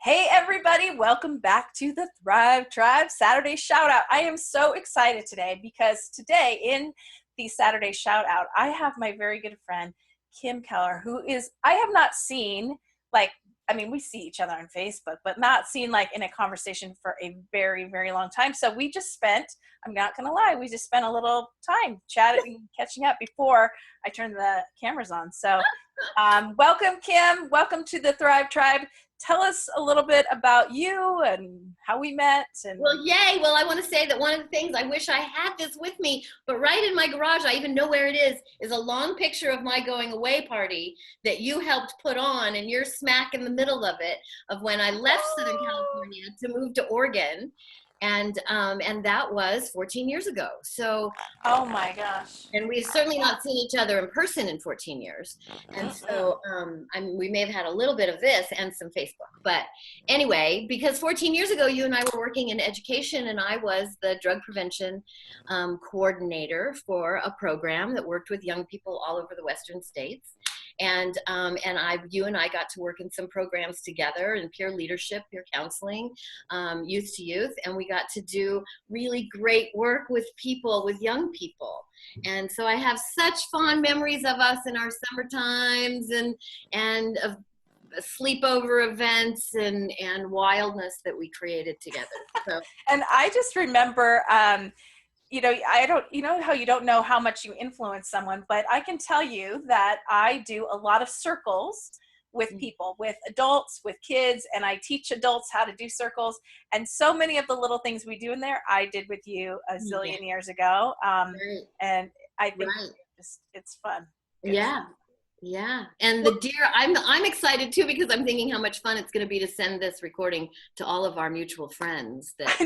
Hey everybody, welcome back to the Thrive Tribe Saturday Shout Out. I am so excited today because today in the Saturday Shout Out, I have my very good friend, Kim Keller, I have not seen, we see each other on Facebook, but not seen in a conversation for a very, very long time. So I'm not going to lie, we just spent a little time chatting, catching up before I turned the cameras on. So welcome, Kim. Welcome to the Thrive Tribe. Tell us a little bit about you and how we met. Well, yay. Well, I want to say that one of the things, I wish I had this with me, but right in my garage, I even know where it is a long picture of my going away party that you helped put on, and you're smack in the middle of it, of when I left Southern California to move to Oregon. And that was 14 years ago. So, oh my gosh. and we've certainly not seen each other in person in 14 years. And so we may have had a little bit of this and some Facebook. But anyway, because 14 years ago, you and I were working in education, and I was the drug prevention coordinator for a program that worked with young people all over the Western states. And you and I got to work in some programs together in peer leadership, peer counseling, youth to youth, and we got to do really great work with people, with young people. And so I have such fond memories of us in our summer times and of sleepover events and wildness that we created together. So. And I just remember, how you don't know how much you influence someone, but I can tell you that I do a lot of circles with people, with adults, with kids, and I teach adults how to do circles. And so many of the little things we do in there, I did with you a zillion years ago. And I think it's fun. Yeah. And the deer, I'm excited too, because I'm thinking how much fun it's going to be to send this recording to all of our mutual friends that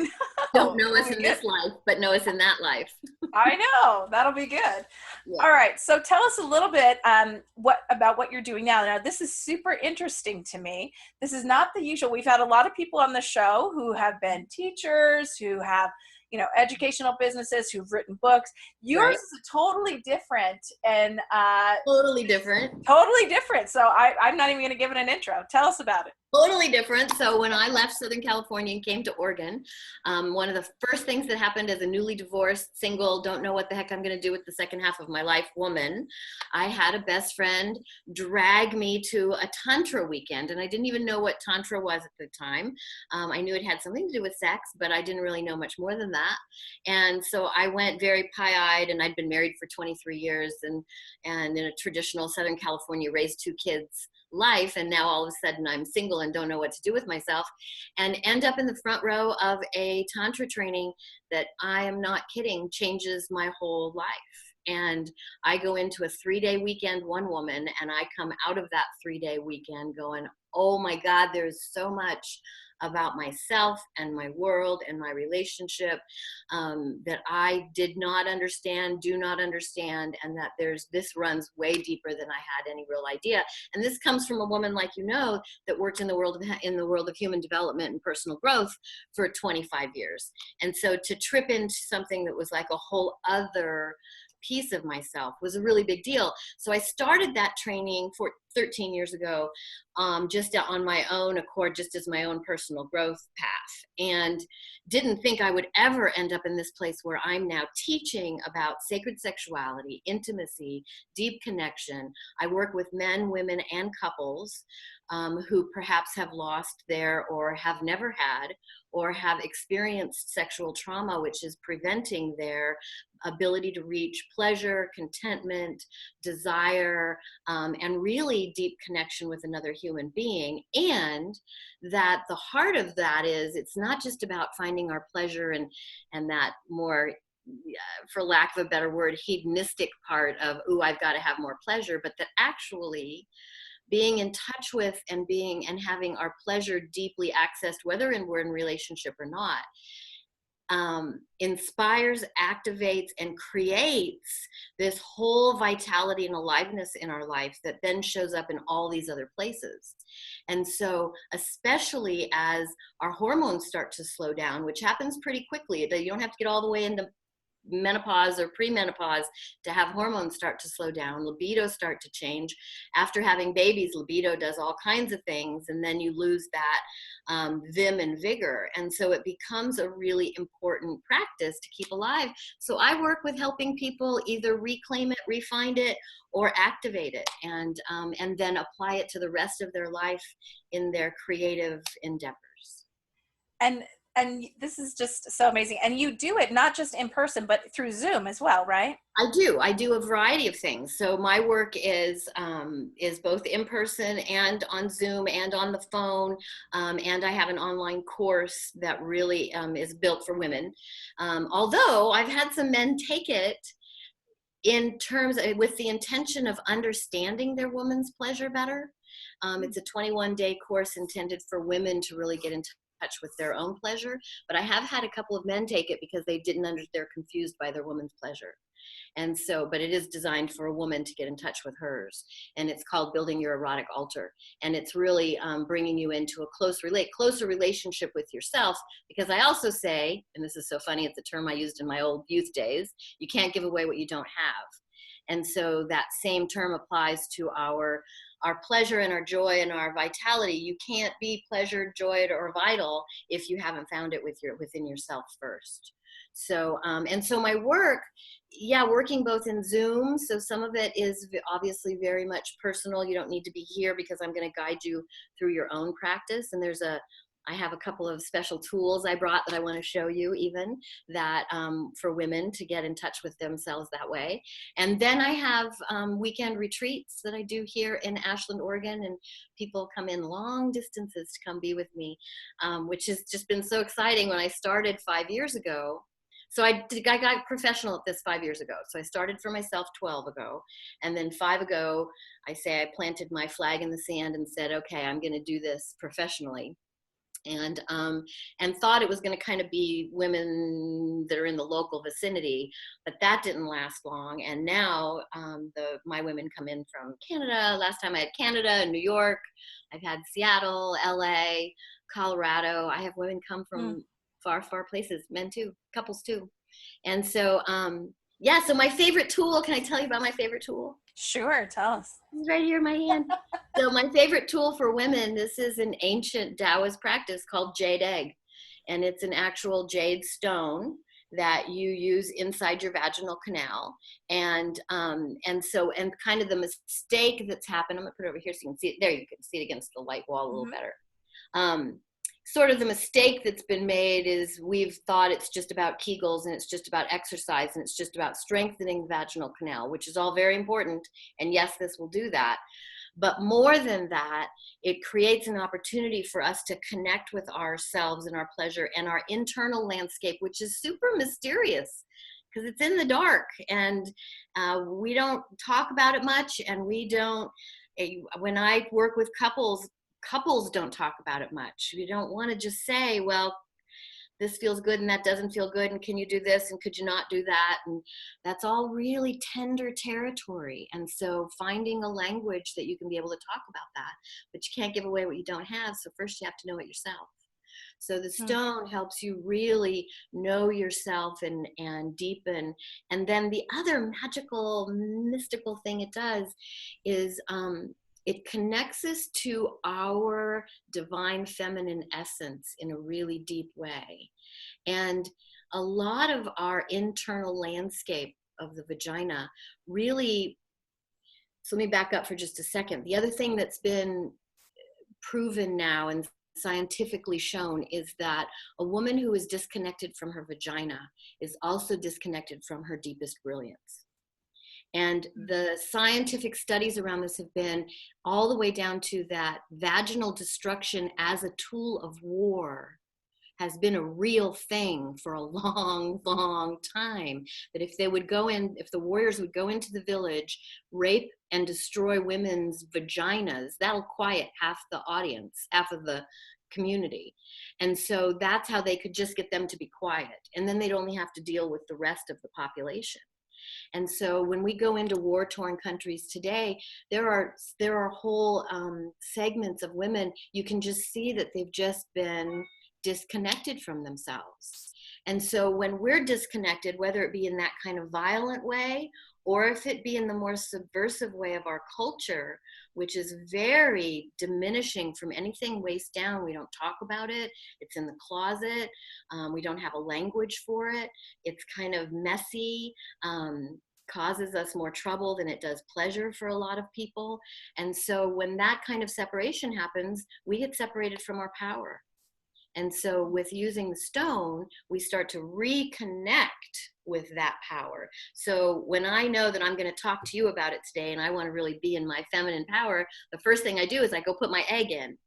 don't know us in this life, but know us in that life. I know, that'll be good. Yeah. All right. So tell us a little bit about what you're doing now. Now, this is super interesting to me. This is not the usual. We've had a lot of people on the show who have been teachers, who have educational businesses, who've written books. Yours is totally different and totally different. So I'm not even going to give it an intro. Tell us about it. Totally different. So when I left Southern California and came to Oregon, one of the first things that happened as a newly divorced, single, don't know what the heck I'm going to do with the second half of my life woman, I had a best friend drag me to a Tantra weekend. And I didn't even know what Tantra was at the time. I knew it had something to do with sex, but I didn't really know much more than that. And so I went very pie-eyed, and I'd been married for 23 years and in a traditional Southern California, raised two kids life, and now all of a sudden I'm single and don't know what to do with myself, and end up in the front row of a Tantra training that, I am not kidding, changes my whole life. And I go into a 3-day weekend, one woman, and I come out of that 3-day weekend going, oh my God, there's so much about myself and my world and my relationship that I did not understand, do not understand, and that this runs way deeper than I had any real idea. And this comes from a woman, like that worked in the world of human development and personal growth for 25 years. And so to trip into something that was like a whole other piece of myself was a really big deal. So I started that training 13 years ago, just on my own accord, just as my own personal growth path, and didn't think I would ever end up in this place where I'm now teaching about sacred sexuality, intimacy, deep connection. I work with men, women, and couples who perhaps have lost or have never had or have experienced sexual trauma, which is preventing their ability to reach pleasure, contentment, desire, and really deep connection with another human being. And that the heart of that is, it's not just about finding our pleasure and that more, for lack of a better word, hedonistic part of, ooh, I've got to have more pleasure, but that actually being in touch with and having our pleasure deeply accessed, whether we're in relationship or not, inspires, activates, and creates this whole vitality and aliveness in our life that then shows up in all these other places. And so, especially as our hormones start to slow down, which happens pretty quickly, you don't have to get all the way into menopause or premenopause to have hormones start to slow down, libido start to change. After having babies, libido does all kinds of things, and then you lose that vim and vigor. And so it becomes a really important practice to keep alive. So I work with helping people either reclaim it, refine it, or activate it, and then apply it to the rest of their life in their creative endeavors. And this is just so amazing. And you do it not just in person, but through Zoom as well, right? I do a variety of things. So my work is both in person and on Zoom and on the phone. And I have an online course that really is built for women. Although I've had some men take it in terms with the intention of understanding their woman's pleasure better. It's a 21-day course intended for women to really get in touch with their own pleasure. But I have had a couple of men take it because they didn't understand, they're confused by their woman's pleasure. And so, but it is designed for a woman to get in touch with hers. And it's called Building Your Erotic Altar. And it's really bringing you into a closer relationship with yourself. Because I also say, and this is so funny, it's a term I used in my old youth days, you can't give away what you don't have. And so that same term applies to our pleasure and our joy and our vitality. You can't be pleasured, joyed, or vital if you haven't found it within yourself first. So, and so my work, working both in Zoom. So some of it is obviously very much personal. You don't need to be here because I'm going to guide you through your own practice. And I have a couple of special tools I brought that I want to show you even that for women to get in touch with themselves that way. And then I have weekend retreats that I do here in Ashland, Oregon, and people come in long distances to come be with me, which has just been so exciting. When I started 5 years ago, so I got professional at this 5 years ago. So I started for myself 12 ago. And then 5 ago, I planted my flag in the sand and said, okay, I'm going to do this professionally. And thought it was going to kind of be women that are in the local vicinity, but that didn't last long. And now my women come in from Canada. Last time I had Canada and New York. I've had Seattle, LA, Colorado. I have women come from far places, men too, couples too. And so, so my favorite tool, can I tell you about my favorite tool? Sure, tell us. It's right here in my hand. So my favorite tool for women, this is an ancient Taoist practice called jade egg. And it's an actual jade stone that you use inside your vaginal canal. And kind of the mistake that's happened, I'm gonna put it over here so you can see it. There, you can see it against the light wall a little better. Sort of the mistake that's been made is we've thought it's just about Kegels and it's just about exercise and it's just about strengthening the vaginal canal, which is all very important. And yes, this will do that. But more than that, it creates an opportunity for us to connect with ourselves and our pleasure and our internal landscape, which is super mysterious because it's in the dark and we don't talk about it much. And when I work with couples don't talk about it much. You don't want to just say, well, this feels good and that doesn't feel good, and can you do this and could you not do that? And that's all really tender territory. And so finding a language that you can be able to talk about that, but you can't give away what you don't have. So first you have to know it yourself. So the stone helps you really know yourself and deepen. And then the other magical, mystical thing it does is it connects us to our divine feminine essence in a really deep way. And a lot of our internal landscape of the vagina really, so let me back up for just a second. The other thing that's been proven now and scientifically shown is that a woman who is disconnected from her vagina is also disconnected from her deepest brilliance. And the scientific studies around this have been all the way down to that vaginal destruction as a tool of war has been a real thing for a long, long time. That if the warriors would go into the village, rape and destroy women's vaginas, that'll quiet half the audience, half of the community. And so that's how they could just get them to be quiet. And then they'd only have to deal with the rest of the population. And so when we go into war-torn countries today, there are whole segments of women, you can just see that they've just been disconnected from themselves. And so when we're disconnected, whether it be in that kind of violent way, or if it be in the more subversive way of our culture, which is very diminishing from anything waist down. We don't talk about it. It's in the closet. We don't have a language for it. It's kind of messy, causes us more trouble than it does pleasure for a lot of people. And so when that kind of separation happens, we get separated from our power. And so with using the stone, we start to reconnect with that power. So when I know that I'm going to talk to you about it today and I want to really be in my feminine power, the first thing I do is I go put my egg in.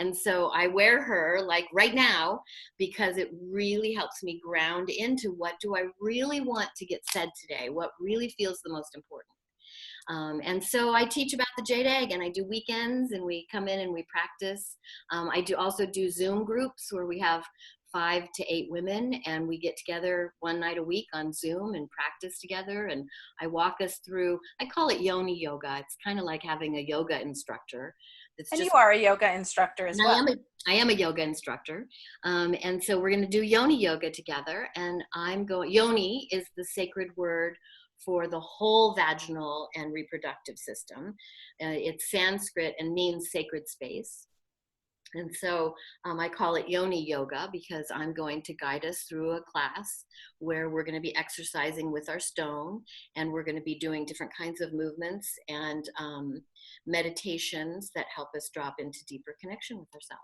And so I wear her like right now because it really helps me ground into what do I really want to get said today? What really feels the most important? And so I teach about the jade egg, and I do weekends, and we come in and we practice. I also do Zoom groups where we have 5 to 8 women, and we get together one night a week on Zoom and practice together. And I walk us through, I call it yoni yoga. It's kind of like having a yoga instructor. It's And you just, are a yoga instructor as well. I am a yoga instructor. And so we're going to do yoni yoga together. And yoni is the sacred word for the whole vaginal and reproductive system. It's Sanskrit and means sacred space. And so I call it yoni yoga because I'm going to guide us through a class where we're going to be exercising with our stone, and we're going to be doing different kinds of movements and meditations that help us drop into deeper connection with ourselves.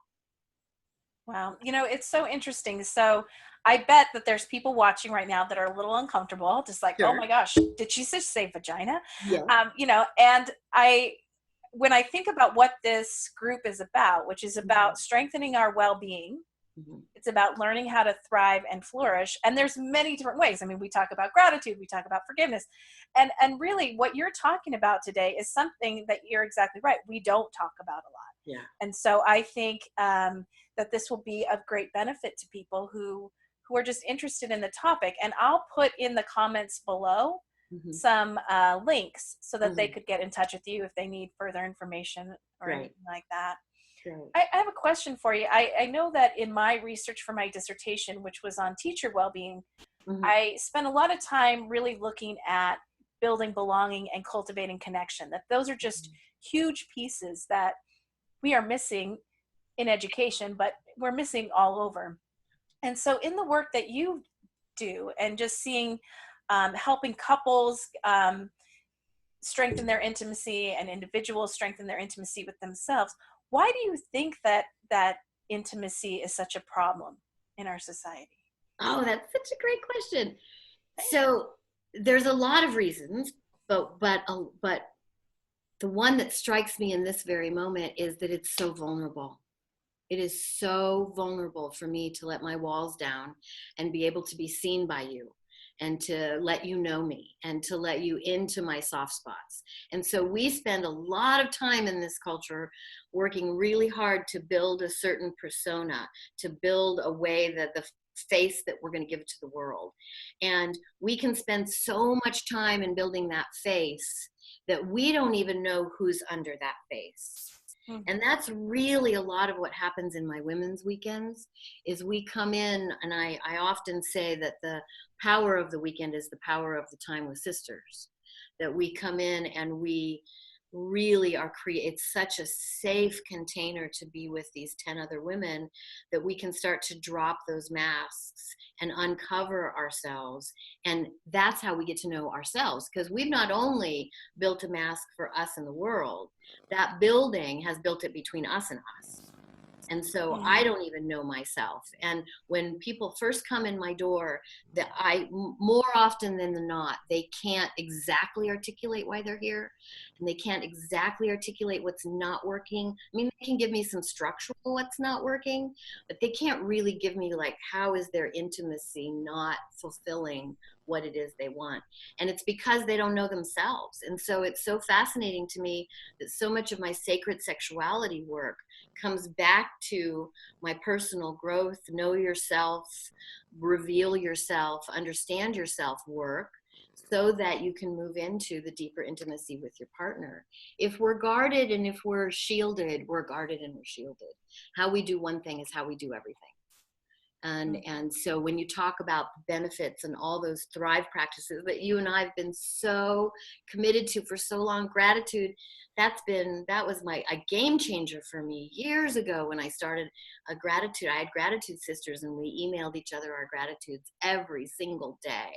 Wow. It's so interesting. So I bet that there's people watching right now that are a little uncomfortable, just like, Sure. oh my gosh, did she just say vagina? Yeah. And when I think about what this group is about, which is about strengthening our well-being, it's about learning how to thrive and flourish. And there's many different ways. I mean, we talk about gratitude, we talk about forgiveness. And really what you're talking about today is something that you're exactly right. We don't talk about a lot. Yeah. And so I think that this will be of great benefit to people who are just interested in the topic. And I'll put in the comments below some links so that they could get in touch with you if they need further information or anything like that. I have a question for you. I know that in my research for my dissertation, which was on teacher well-being, I spent a lot of time really looking at building belonging and cultivating connection, that those are just huge pieces that we are missing in education, but we're missing all over. And so in the work that you do and just seeing, helping couples strengthen their intimacy and individuals strengthen their intimacy with themselves, why do you think that intimacy is such a problem in our society? Oh, that's such a great question. So there's a lot of reasons, but the one that strikes me in this very moment is that it's so vulnerable. It is so vulnerable for me to let my walls down and be able to be seen by you and to let you know me and to let you into my soft spots. And so we spend a lot of time in this culture working really hard to build a certain persona, to build a way that the face that we're going to give to the world. And we can spend so much time in building that face that we don't even know who's under that face. And that's really a lot of what happens in my women's weekends is we come in, and I often say that the power of the weekend is the power of the time with sisters, that we come in and we really are it's such a safe container to be with these 10 other women that we can start to drop those masks and uncover ourselves. And that's how we get to know ourselves, because we've not only built a mask for us in the world, that building has built it between us and us. And so I don't even know myself. And when people first come in my door, that more often than not, they can't exactly articulate why they're here, and they can't exactly articulate what's not working. I mean, they can give me some structural what's not working, but they can't really give me like, how is their intimacy not fulfilling what it is they want? And it's because they don't know themselves. And so it's so fascinating to me that so much of my sacred sexuality work comes back to my personal growth, know yourself, reveal yourself, understand yourself work, so that you can move into the deeper intimacy with your partner. If we're guarded and if we're shielded, we're guarded and we're shielded. How we do one thing is how we do everything. And so when you talk about benefits and all those Thrive practices that you and I have been so committed to for so long, gratitude, that was a game changer for me years ago when I started a gratitude. I had gratitude sisters, and we emailed each other our gratitudes every single day.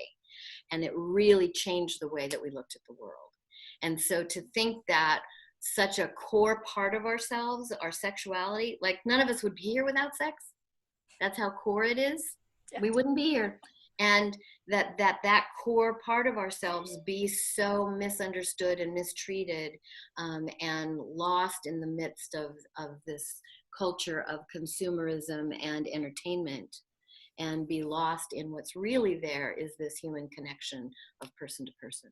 And it really changed the way that we looked at the world. And so to think that such a core part of ourselves, our sexuality, like none of us would be here without sex. That's how core it is. Yeah. We wouldn't be here. And that core part of ourselves be so misunderstood and mistreated, and lost in the midst of this culture of consumerism and entertainment, and be lost in what's really there is this human connection of person to person.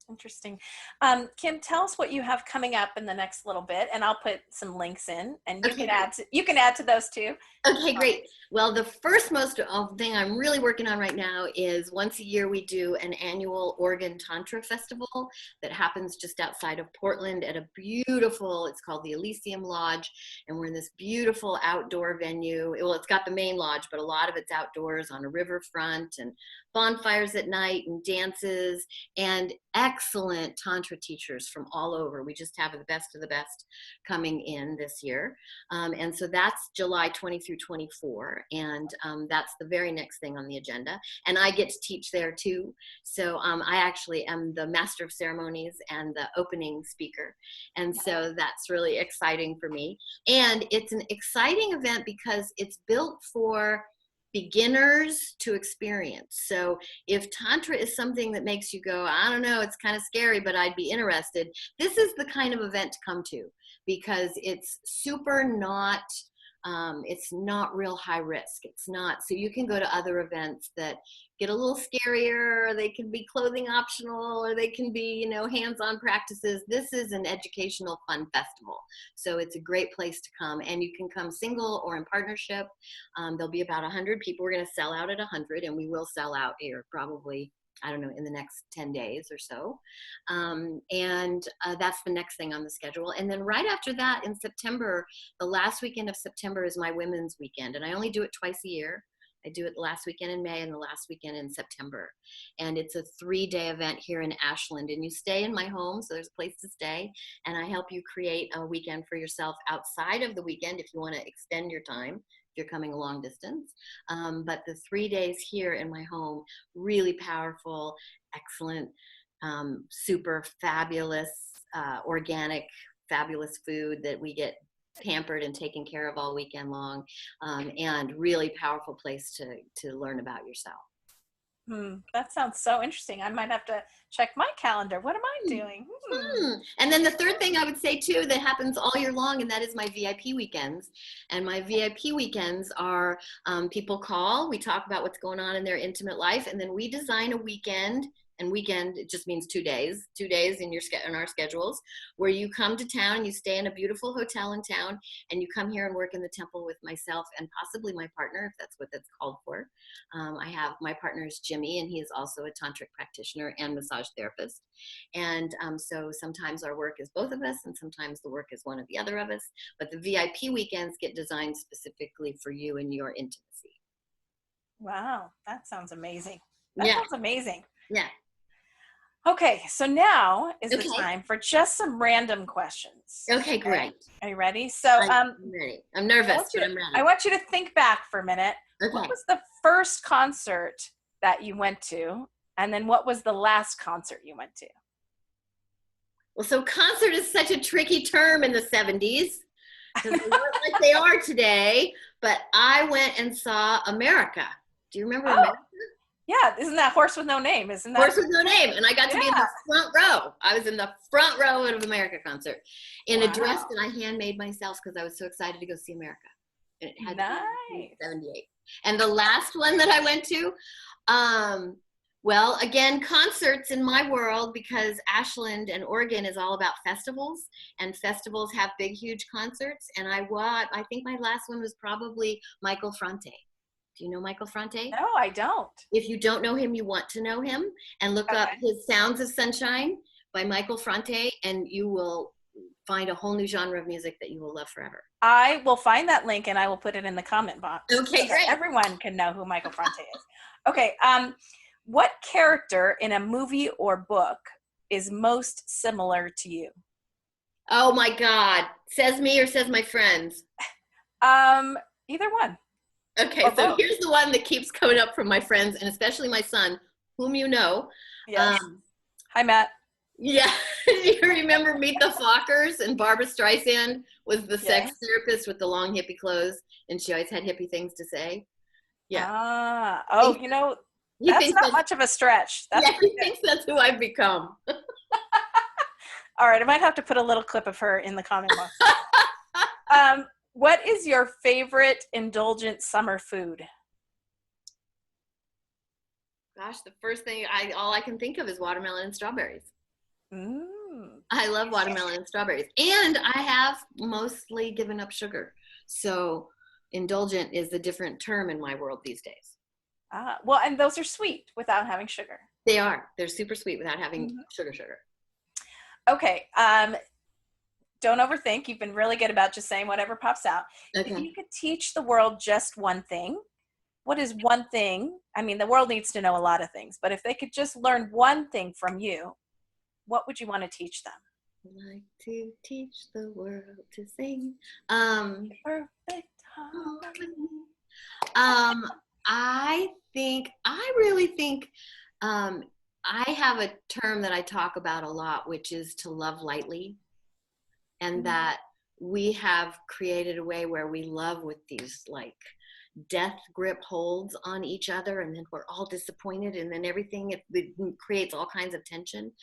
Interesting. Kim, tell us what you have coming up in the next little bit, and I'll put some links in, and you can add to those too. Okay, great. Well, the first most thing I'm really working on right now is once a year we do an annual Oregon Tantra Festival that happens just outside of Portland at a beautiful, it's called the Elysium Lodge, and we're in this beautiful outdoor venue. Well, it's got the main lodge, but a lot of it's outdoors on a riverfront, and bonfires at night and dances, and excellent Tantra teachers from all over. We just have the best of the best coming in this year. And so that's July 20 through 24. And that's the very next thing on the agenda. And I get to teach there too. So I actually am the master of ceremonies and the opening speaker. And so that's really exciting for me. And it's an exciting event because it's built for beginners to experience. So if Tantra is something that makes you go, I don't know, it's kind of scary, but I'd be interested, this is the kind of event to come to, because it's super not, it's not real high risk. It's not, so you can go to other events that get a little scarier, or they can be clothing optional, or they can be, hands-on practices. This is an educational fun festival. So it's a great place to come, and you can come single or in partnership. There'll be about 100 people. We're going to sell out at 100, and we will sell out here probably, I don't know, in the next 10 days or so. That's the next thing on the schedule. And then right after that in September, the last weekend of September is my women's weekend. And I only do it twice a year. I do it the last weekend in May and the last weekend in September. And it's a 3-day event here in Ashland. And you stay in my home, so there's a place to stay. And I help you create a weekend for yourself outside of the weekend if you want to extend your time, if you're coming a long distance. But the 3 days here in my home, really powerful, excellent, super fabulous, organic, fabulous food that we get pampered and taken care of all weekend long, and really powerful place to learn about yourself. That sounds so interesting. I might have to check my calendar. What am I doing? And then the third thing I would say too that happens all year long, and that is my VIP weekends. And my VIP weekends are people call, we talk about what's going on in their intimate life, and then we design a weekend. And weekend, it just means 2 days in our schedules, where you come to town and you stay in a beautiful hotel in town, and you come here and work in the temple with myself and possibly my partner, if that's what that's called for. My partner is Jimmy, and he is also a tantric practitioner and massage therapist. And so sometimes our work is both of us, and sometimes the work is one of the other of us. But the VIP weekends get designed specifically for you and your intimacy. Wow, that sounds amazing. Sounds amazing. Yeah. Okay, so now is the time for just some random questions. Okay, great. Are you ready? So I'm ready. I'm nervous, but I'm ready. I want you to think back for a minute. Okay. What was the first concert that you went to? And then what was the last concert you went to? Well, so concert is such a tricky term in the 70s, because they weren't like they are today, but I went and saw America. Do you remember America? Yeah, isn't that Horse with No Name? Isn't that Horse with No Name? And I got to be in the front row. I was in the front row of America concert in a dress that I handmade myself because I was so excited to go see America. And it had to be 78. And the last one that I went to, well, again, concerts in my world, because Ashland and Oregon is all about festivals, and festivals have big, huge concerts. And I think my last one was probably Michael Franti. Do you know Michael Franti? No, I don't. If you don't know him, you want to know him, and look up his Sounds of Sunshine by Michael Franti, and you will find a whole new genre of music that you will love forever. I will find that link and I will put it in the comment box. Okay, so great. Everyone can know who Michael Franti is. Okay. What character in a movie or book is most similar to you? Oh my God. Says me or says my friends? Either one. Okay, so here's the one that keeps coming up from my friends, and especially my son, whom you know. Yes. Hi, Matt. Yeah. Do you remember Meet the Fockers? And Barbara Streisand was the sex therapist with the long hippie clothes, and she always had hippie things to say. Yeah. That's not much of a stretch. He thinks that's who I've become. All right, I might have to put a little clip of her in the comment box. What is your favorite indulgent summer food? Gosh, the first thing all I can think of is watermelon and strawberries. I love watermelon and strawberries. And I have mostly given up sugar. So indulgent is a different term in my world these days. Well, and those are sweet without having sugar. They are. They're super sweet without having sugar. Okay. Don't overthink. You've been really good about just saying whatever pops out. Okay. If you could teach the world just one thing, what is one thing? I mean, the world needs to know a lot of things, but if they could just learn one thing from you, what would you want to teach them? I'd like to teach the world to sing. Perfect harmony. I really think I have a term that I talk about a lot, which is to love lightly. And that we have created a way where we love with these like death grip holds on each other, and then we're all disappointed, and then everything it creates all kinds of tension.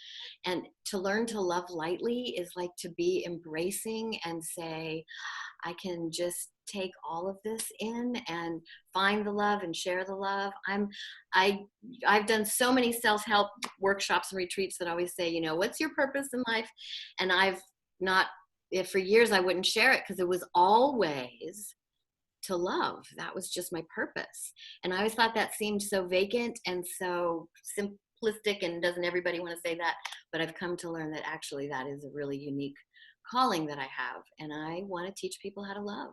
And to learn to love lightly is like to be embracing and say, I can just take all of this in and find the love and share the love. I've done so many self-help workshops and retreats that always say, what's your purpose in life? And I've not, for years I wouldn't share it because it was always to love. That was just my purpose. And I always thought that seemed so vacant and so simplistic, and doesn't everybody want to say that? But I've come to learn that actually that is a really unique calling that I have, and I want to teach people how to love.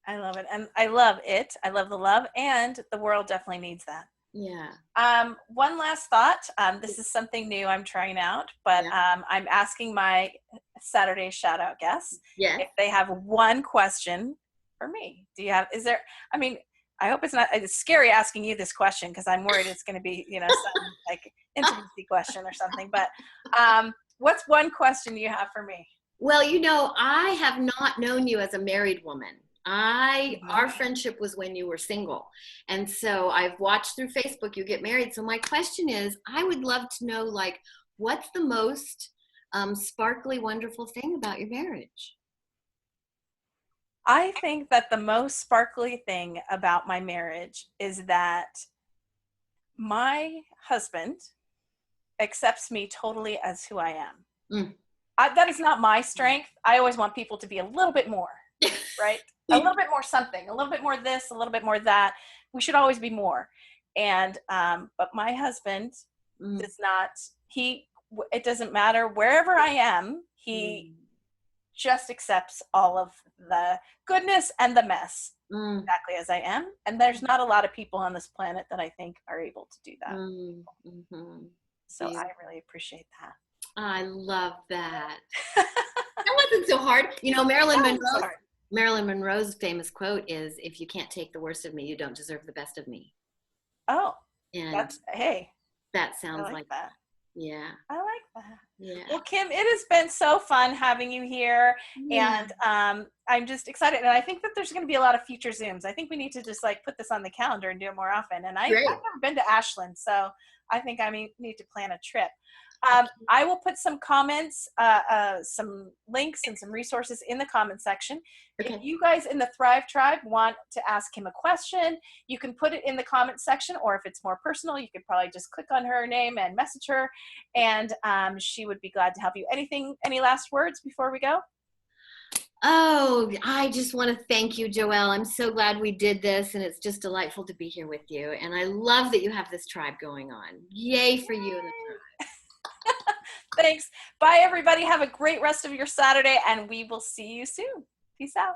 I love it. And I love it. I love the love, and the world definitely needs that. Yeah. One last thought. This is something new I'm trying out, but I'm asking my Saturday shout out guests if they have one question for me. I hope it's scary asking you this question because I'm worried it's going to be, some like intimacy question or something, but what's one question you have for me? Well, I have not known you as a married woman. Our friendship was when you were single. And so I've watched through Facebook, you get married. So my question is, I would love to know, like, what's the most sparkly, wonderful thing about your marriage? I think that the most sparkly thing about my marriage is that my husband accepts me totally as who I am. That is not my strength. I always want people to be a little bit more, right? A little bit more something, a little bit more this, a little bit more that. We should always be more. And, but my husband does not, it doesn't matter wherever I am, he just accepts all of the goodness and the mess exactly as I am. And there's not a lot of people on this planet that I think are able to do that. So I really appreciate that. I love that. That wasn't so hard. Marilyn Monroe's famous quote is, if you can't take the worst of me, you don't deserve the best of me. Oh, and that sounds like that. Yeah. I like that. Yeah. Well, Kim, it has been so fun having you here. And I'm just excited. And I think that there's going to be a lot of future Zooms. I think we need to just put this on the calendar and do it more often. And I've never been to Ashland, so I think I need to plan a trip. I will put some comments, some links and some resources in the comment section. Okay. If you guys in the Thrive Tribe want to ask him a question, you can put it in the comment section, or if it's more personal, you could probably just click on her name and message her, and she would be glad to help you. Any last words before we go? Oh, I just want to thank you, Joelle. I'm so glad we did this, and it's just delightful to be here with you. And I love that you have this tribe going on. Yay for you and the tribe. Thanks. Bye, everybody. Have a great rest of your Saturday, and we will see you soon. Peace out.